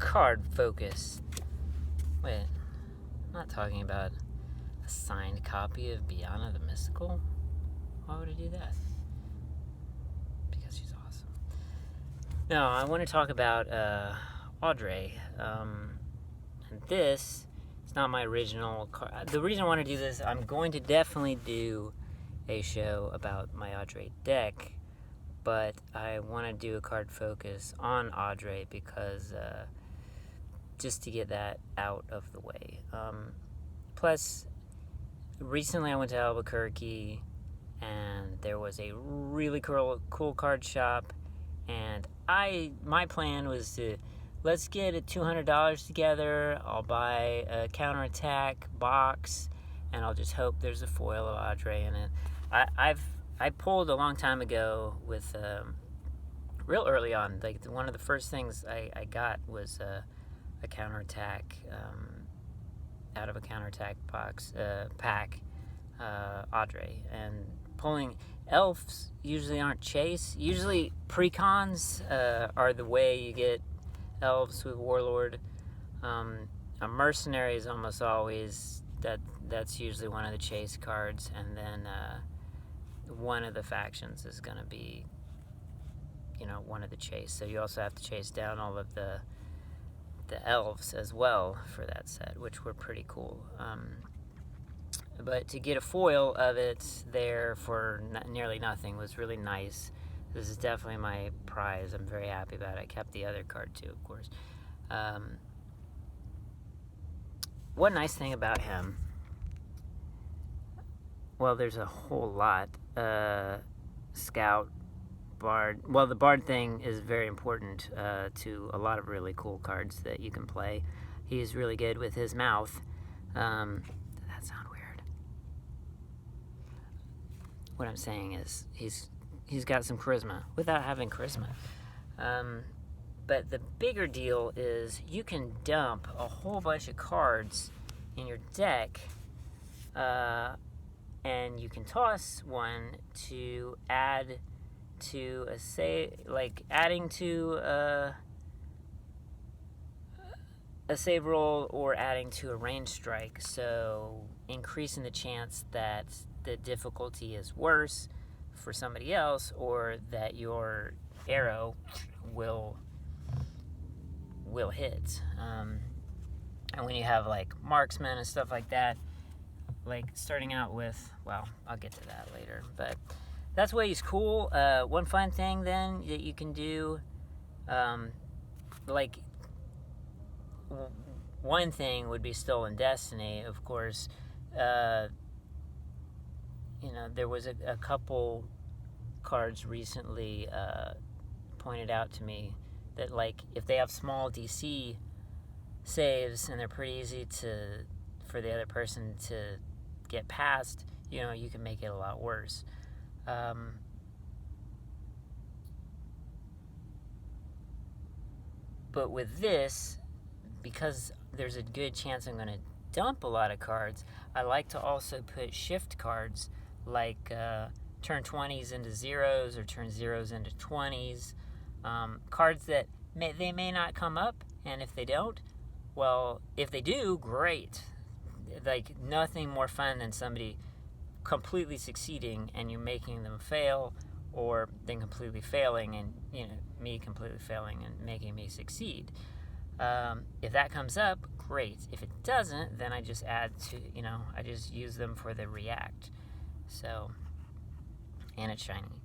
card focus. Wait, I'm not talking about a signed copy of Biana the Mystical. Why would I do that? Because she's awesome. No, I want to talk about Ahdre. And this is not my original card. The reason I want to do this, I'm going to definitely do a show about my Ahdre deck, but I want to do a card focus on Ahdre because just to get that out of the way. Plus, recently I went to Albuquerque and there was a really cool card shop, and my plan was to let's get $200 together. I'll buy a counterattack box and I'll just hope there's a foil of Ahdre in it. I pulled a long time ago with real early on, like one of the first things I got was a counterattack out of a counterattack box pack, Ahdre. And pulling elves usually aren't chase. Usually precons are the way you get elves with Warlord. A mercenary is almost always that's usually one of the chase cards, and then one of the factions is going to be, one of the chase. So you also have to chase down all of the elves as well for that set, which were pretty cool. But to get a foil of it there for nearly nothing was really nice. This is definitely my prize. I'm very happy about it. I kept the other card too, of course. One nice thing about him, well, there's a whole lot. Scout, Bard. Well, the Bard thing is very important to a lot of really cool cards that you can play. He's really good with his mouth. Did that sound weird? What I'm saying is he's got some charisma without having charisma. But the bigger deal is you can dump a whole bunch of cards in your deck, and you can toss one to add to a save, like adding to a save roll or adding to a range strike, so increasing the chance that the difficulty is worse for somebody else, or that your arrow will hit. And when you have like marksmen and stuff like that, like starting out with, well, I'll get to that later, but that's why he's cool. One fun thing then that you can do, like one thing would be Stolen Destiny, of course. There was a couple cards recently pointed out to me that, like, if they have small DC saves and they're pretty easy for the other person to get past, you can make it a lot worse. But with this, because there's a good chance I'm going to dump a lot of cards, I like to also put shift cards, like turn 20s into zeros or turn zeros into 20s. Cards that they may not come up, and if they don't, well, if they do, great. Like, nothing more fun than somebody completely succeeding and you making them fail, or them completely failing and me completely failing and making me succeed. If that comes up, great. If it doesn't, then I just add to, I just use them for the react. So, and it's shiny.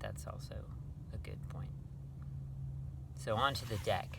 That's also a good point. So on to the deck.